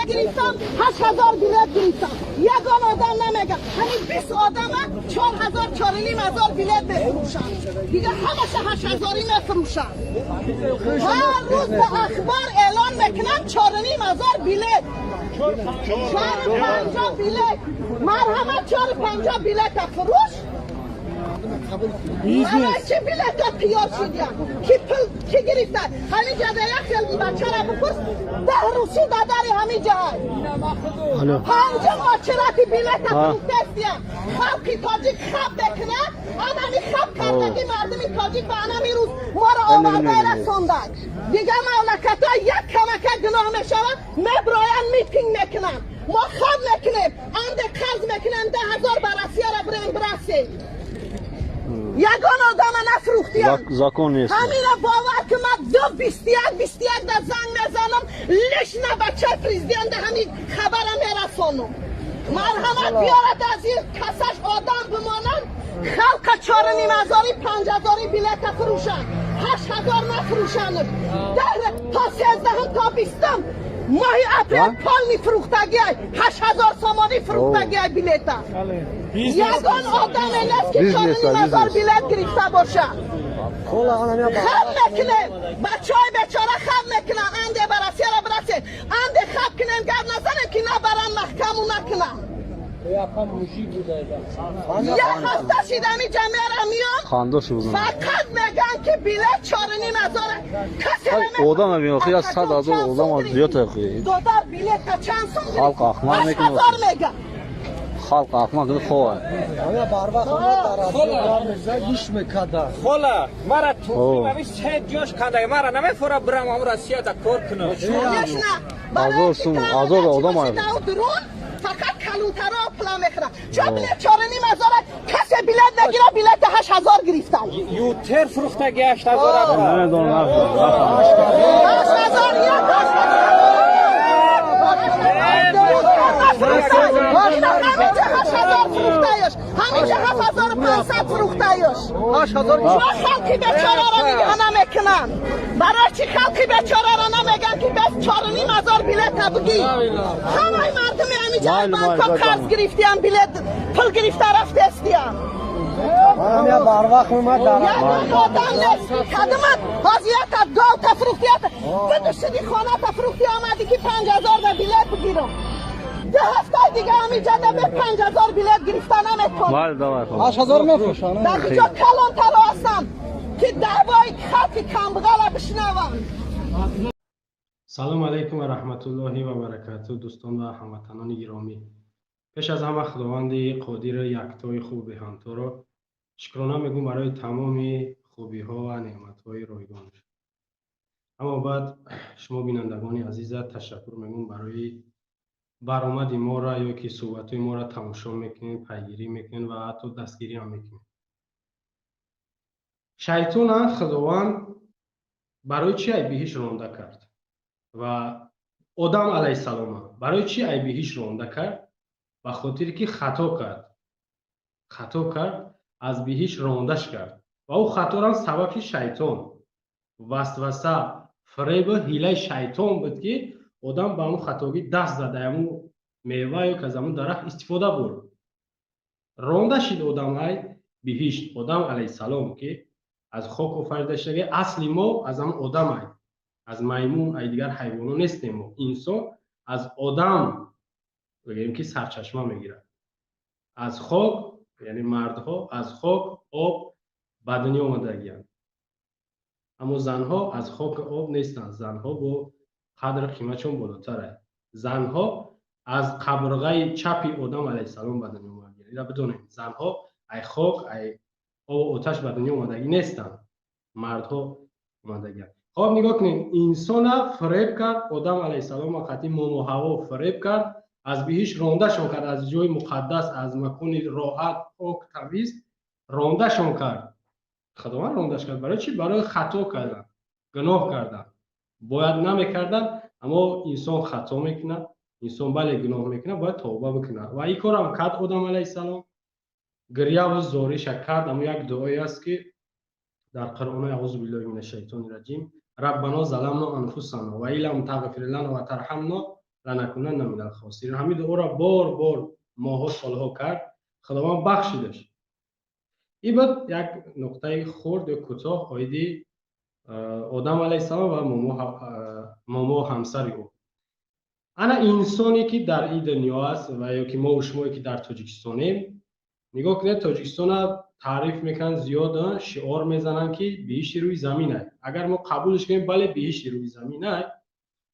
بیلت گرفتم 8000 بیلت گرفتم یگان آدم نمیگم همین 20 آدم 4000 4500 بیلت بفروشن دیگه همش 8000 میفروشن هر روز به اخبار اعلان میکنن 4500 بیلت 450 بیلت مرحمت 450 بیلت فروش همه چی بیلت ها تیار شدیم کی گرفتن همین جده یک خیلی بچه را بپرس 10 روسی داداری همین جای پنجم آچراتی بیلت ها فروختستیم خلقی تاجیک خب بکنه آدمی خب کردگی مردمی تاجیک به انمی روز ما را آورده رسوندن دیگه مملکت ها یک کمکه گناه میشود مبراین میتینگ میکنن ما خب میکنیم انده قرض میکنن 10,000 برسی را بریم برسی یگان آدم نفروختیم زاکون نیست همین باور که من 21 در زنگ میزنم لش نه بچه پریزیدنت همین خبرم میرسانم مرحمت بیارد از این کسش آدم بمانن خلق 4,500 5,000 بیلت فروشن 8,000 نفروشن تا 13 تا 20 ماهی اپریل پال فروختگی 8,000 سامانی فروختگی بیلت یگان آدم نیست که 4,500 بیلت گرفته باشه خم میکنه بچه های بیچاره خم میکنن انده برسی را برسه انده خم کنن گرد نزنن که نه برن محکم و نکنن یه هفته شیدمی جمعه را میان فقط میگن که بیلت 4,500 کسی اودا نمیان خیلی از 100,000 اودا ما زیاد $100 بیلت چند سون خلق احمد میکنه 8,000 میگن خلق احمد کنه خواه آیا بار وقت کار میزه گوش میکده خلا مرا توفی ممی سه جوش کده مرا نمیفوره برم هم رسیه تا کار کنم آزار آدم های فقط کلوترها پلا میخورن چه بیلت 4,500 کسی بیلت نگیره بیلت 8,000 گرفتن یوتر فروختگی 8,000 نه دون نه 8,000 یا 8,000 همینجا 7,500 فروختایش 8,000 ما خلقی بیچاره را نمیکنن برای چی خلقی بیچاره را نمیگن که بس 4,500 بیلت بگی همه مردمی همینجا بانکا قرض گرفتیم بیلت پول گرفته رفته استیم آیا بار وقت اومد یگان آدم نیست کدومت حاضیت دو تفروختیت بدوشتی خانه تفروختی آمدی که 5,000 بیلت بگیرم 2 هفته دیگه همین جده به 5,000 بیلت گرفتن نمیتون 8,000 میفروشن در اینجا کلان تر هستم که دعوای خلق کمبغل بشنوم. سلام علیکم و رحمت الله و برکاته دوستان و هموطنان گرامی. پیش از همه خداوند قادر یکتای خوب بهانتو را شکرانه میگم برای تمام خوبی ها و نعمت های رایگانش. اما بعد شما بینندگان عزیز تشکر میگم برای برآمد ما را یا که صحبت ما را تماشا میکنین، پیگیری میکنین و حتی دستگیری هم میکنین. شیطان خداوند برای چی عیبیش رانده کرد و آدم علیه السلام برای چی عیبیش رانده کرد؟ به خاطر که خطا کرد از بهش راندش کرد و او خطا را سبب شیطان وسوسه فریب و حیله شیطان بود که آدم به اون خطاگی دست زد امو میوه یا که از اون درخت استفاده برد رانده شد آدم های بهشت آدم علیه السلام که از خاک آفریده شده اصلی ما از هم آدم های از میمون ای دیگر حیوانات نیستیم ما انسان از آدم بگیم که سرچشمه میگیره از خاک یعنی مردها از خاک آب به دنیا آمدگی‌اند اما زنها از خاک آب نیستند زنها با قدر قیمتشون بالاتره زنها از قبرغه چپ آدم علیه السلام به دنیا آمدگی‌اند اینو بدونید زنها ای خاک ای آب و آتش به دنیا آمدگی نیستند مردها آمدگی‌اند خب نگاه کنید انسان فریب کرد آدم علیه السلام وقتی و هوا فریب کرد از بهش رانده شون کرد از جای مقدس از مکان راحت پاک تمیز رانده شون کرد خداوند راندش کرد برای چی برای خطا کردن گناه کردن باید نمیکردن اما انسان خطا میکنه انسان بله گناه میکنه باید توبه بکنه و این کار هم کرد آدم علیه السلام گریه و زارش کرد اما یک دعایی است که در قرآن اعوذ بالله من الشیطان الرجیم ربنا ظلمنا انفسنا و ان لم تغفر لنا و ترحمنا لعنکنه نمیدن خواستیر حمید او را بار ماها سالها کرد خداوند بخشیدش. این بود یک نقطه خرد و کوتاه آیدی آدم علیه السلام و ماما همسر او. انا انسانی که در این دنیا است و یا که ما و شما که در تاجیکستانیم نگاه کنید تاجیکستان تعریف میکنن زیاد شعار میزنن که بهشت روی زمینه. اگر ما قبولش کنیم بله بهشت روی زمینه،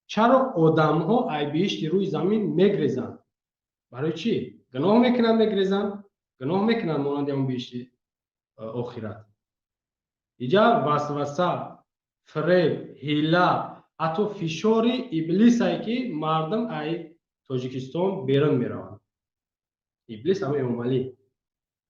چرا آدم ها ای بهشت روی زمین میگریزن؟ برای چی؟ گناه میکنن میگریزن؟ گناه میکنن مانند اون بهشت آخرت. اینجا وسوسه، فریب، حیله، حتی فشار ابلیس ای که مردم ای تاجیکستان بیرون میروند. ابلیس همه عملی.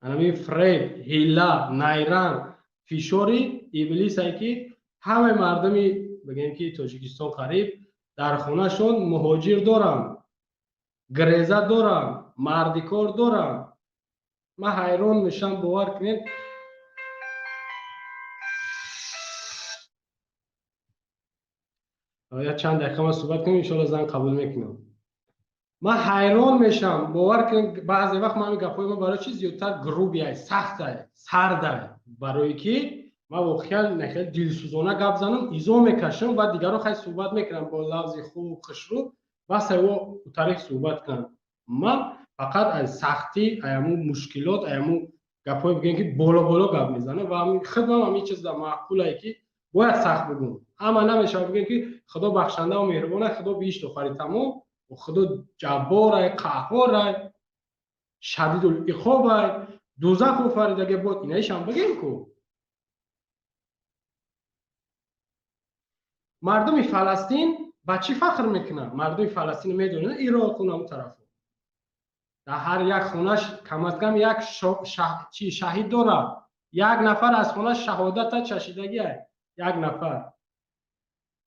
همین فریب، حیله، نیرنگ، فشار ابلیس ای که همه مردمی بگیم که تاجیکستان قریب در خونه شون مهاجر دارن، گریزه دارن، مردکار دارن. من حیران میشم باور کنید. یا چند دقیقه ما صحبت کنیم انشالله زن قبول میکنم. من حیران میشم باور کنید بعضی وقت من گپای ما برای چیز زیادتر گروبی سخته سرده برای که من واقعا نخیل دلسوزانه گپ زنم ایزا میکشم و دیگران خیلی صحبت میکنم با لفظ خوب خشرو بس او طریق صحبت کنم. من فقط از سختی ایامو مشکلات ایامو گپای بگم که بالا گپ میزنه و همین خودم هم این چیز در معقوله که باید سخت بگم. اما نمیشه بگم که خدا بخشنده و مهربانه، خدا بیشتر آخری تمام و خدا جبار قهار شدید العقاب دوزخ آفرید. اگه بود اینایش هم بگیم کو مردم فلسطین با چی فخر میکنن؟ مردم فلسطین میدونن عراق اون طرف در هر یک خونش کم از کم یک شهید داره. یک نفر از خونش شهادت چشیدگی است. یک نفر.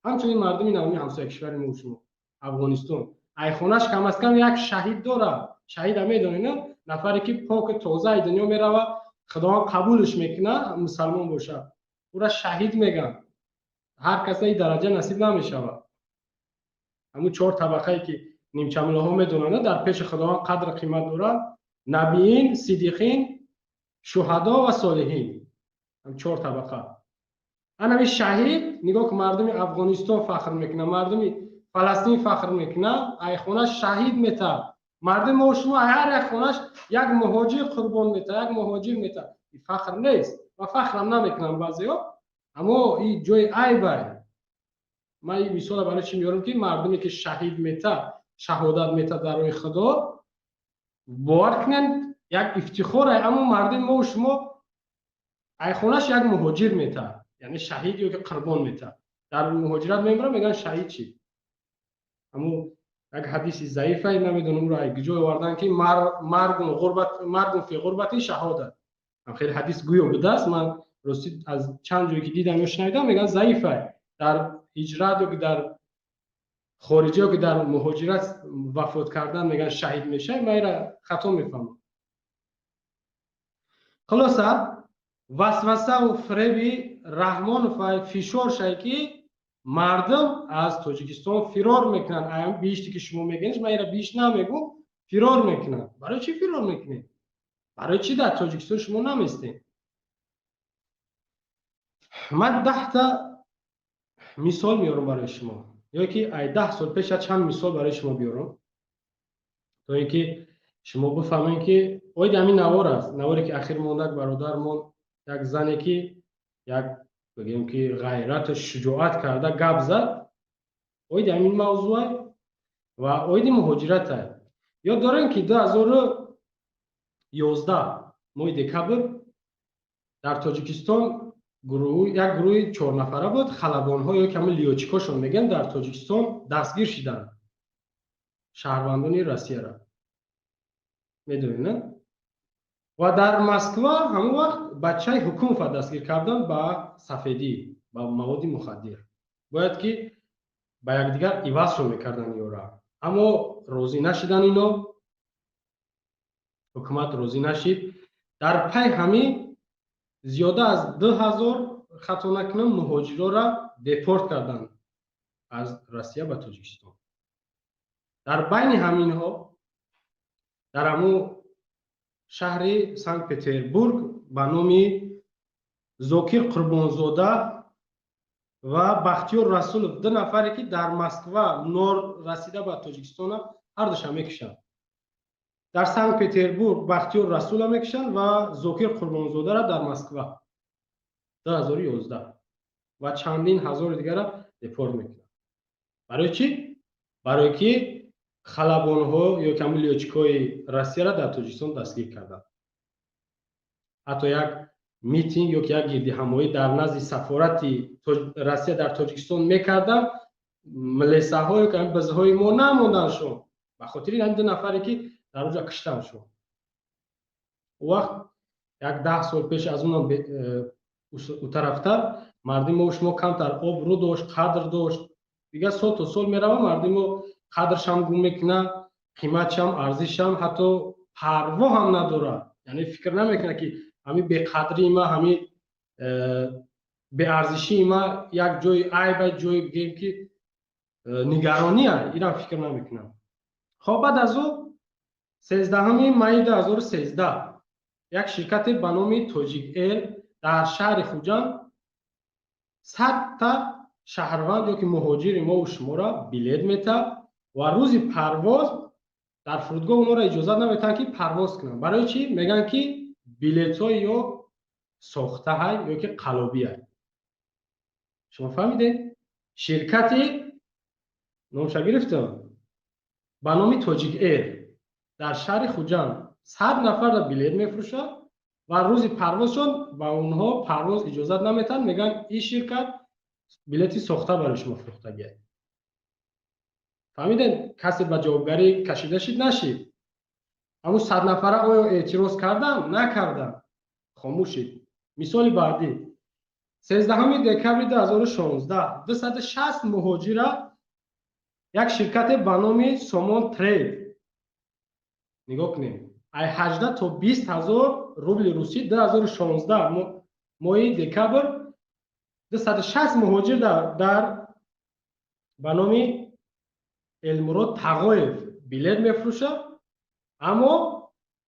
همچنین مردم نامی همسایه کشور ما شما افغانستان ای خونش کم از کم یک شهید داره. شهید هم میدونین نفری که پاک تازه دنیا میره خدا قبولش میکنه مسلمان باشه او را شهید میگن. هر کسی این درجه نصیب نمیشه. همون 4 طبقه ای که نیمچه مله ها میدونن در پیش خدا قدر قیمت دارن: نبیین، صدیقین، شهدا و صالحین. هم 4 طبقه. انا شهید نگاه که مردم افغانستان فخر میکنه، مردم فلسطین فخر میکنه ای خونش شهید میته. مردم ما شما هر یک خونش یک مهاجر قربان میته، یک مهاجر میته. این فخر نیست. و فخر هم نمیکنم بعضیا، اما این جای عیبه. من این مثال برای چی میارم که مردمی که شهید میته، شهادت میته در راه خدا باور کنن یک افتخاره. اما مردم ما و شما ای خونش یک مهاجر میته، یعنی شهیدی که قربان میته. در مهاجرت میمیرن میگن شهید چی. اما یک حدیث ضعیفه نمیدونم رو ای جای آوردن که مرگ فی غربتی شهادت. هم خیلی حدیث گویا بوده است. من راستی از چند جایی که دیدم و شنیدم میگن ضعیفه. در هجرت و که در خارجی ها که در مهاجرت وفات کردن میگن شهید میشه. من را خطا میفهمم. خلاصه وسوسه و فریب رحمان و فشار شایکی مردم از تاجیکستان فرار میکنن. ایم بیشتی که شما میگنید من را بیش نمیگم. فرار میکنن. برای چی فرار میکنید؟ برای چی در تاجیکستان شما نمیستین؟ من 10 تا مثال میارم برای شما، یا که ای 10 سال پیش چند مثال برای شما بیارم تا اینکه شما بفهمین که اوید همین نوار است. نواری که اخیر مونده برادرمون یک زنی که یک بگیم که غیرت و شجاعت کرده گپ زد، اوید همین موضوع و اوید مهاجرت. یاد دارین که 2011 ماه دکبر در تاجیکستان یک گروه 4 نفره بود. خلبان ها یا کمی لیاچیکاشون میگن در تاجیکستان دستگیر شدن. شهروندان روسیه را میدونین نه؟ و در مسکو همون وقت بچه حکومت دستگیر کردن با سفیدی با مواد مخدر. باید که با یکدیگر عوضشون میکردن یورا، اما راضی نشدن اینا. حکومت راضی نشد. در پی همین زیاده از 2000 خطا نکنم مهاجرا را دپورت کردن از روسیه به تاجیکستان. در بین همینها در همون شهر سنت پتربورگ به نام زوکیر قربانزاده و بختیار رسولов دو نفری که در مسکو نور رسیده به تاجیکستان هر دوش هم میکشند. در سنت پتربورگ بختیار رسول میکشند و زوکیر قربانزاده را در مسکو 2011 و چندین هزار دیگر را دپورت میکنند. برای چی؟ برای که خلبان‌ها یا کملیوچکای روسیه را در تاجیکستان دستگیر کردند. حتی یک میتینگ یا یک گردهمایی در نزد سفارت روسیه در تاجیکستان میکردند. ملیساهای که بزهای ما نموندن شد به خاطر این دو نفری که در اونجا کشتن شد. وقت یک 10 سال پیش از اون اون طرفتر مردم ما شما کمتر آب رو داشت، قدر داشت. دیگه سال تا سال میروه مردم ما قدرش هم گم میکنه، قیمتش هم ارزش هم حتی پروا هم نداره. یعنی فکر نمیکنه که همین به قدری ما همین به ارزشی ما یک جای عیب جای بگیم که نگرانیه، اینا فکر نمیکنم. خب بعد از او 13 می 2013 یک شرکت به نام تاجیک ایر در شهر خوجند 100 تا شهروند یا که مهاجر ما و شما را بلیط میده و روز پرواز در فرودگاه اونها را اجازه نمیدن که پرواز کنن. برای چی؟ میگن که بلیط ها یا ساخته های یا که قلابی های. شما فهمیدین؟ شرکتی نامش گرفتم به نام تاجیک ایر در شهر خوجند 100 نفر را بلیط میفروشه و روز پروازشون با اونها پرواز اجازه نمیدن. میگن این شرکت بلیطی ساخته برای شما فروختگی. فهمیدین؟ کسی به جوابگاری کشیده شید نشید. اما 100 نفره آیا اعتراض کردن؟ نکردن. خاموشید. مثال بعدی 13 دکبر 2016 260 مهاجر یک شرکت به نام سامان ترید نگاه کنید 18 تا 20 هزار روبل روسی 2016 ماه دکبر 260 مهاجر در به نام المراد تقایف بلیط میفروشه اما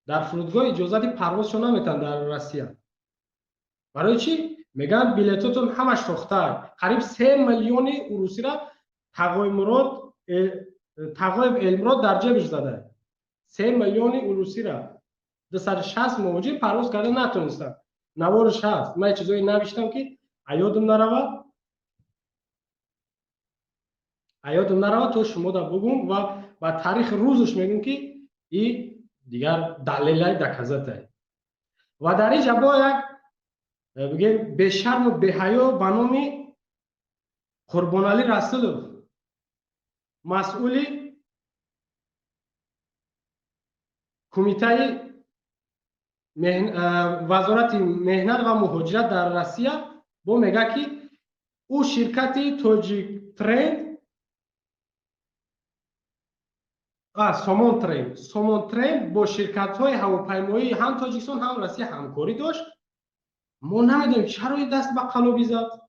در فرودگاه اجازه پروازشون نمیتن در روسیه. برای چی؟ میگن بلیطاتون همش ساخته. قریب 3 میلیون روسی را تقایف المراد در جیبش زده. 3 میلیون روسی را 260 مهاجر پرواز کرده نتونستن. نوارش هست. من چیزایی نوشتم که یادم نروه تو شما دا بگم و با تاریخ روزش میگم که این دیگر دلیل دکزته. و در اینجا با یک بگیم به شرم و به حیا به نام قربانعلی رسولov مسئول کمیته وزارت مهنت و مهاجرت در روسیه با میگه که او شرکت تاجیک ترند سامان ترند با شرکت های هواپیمایی هم تاجیکستان هم روسیه همکاری داشت. ما نمیدونیم چرا دست به قلابی زد.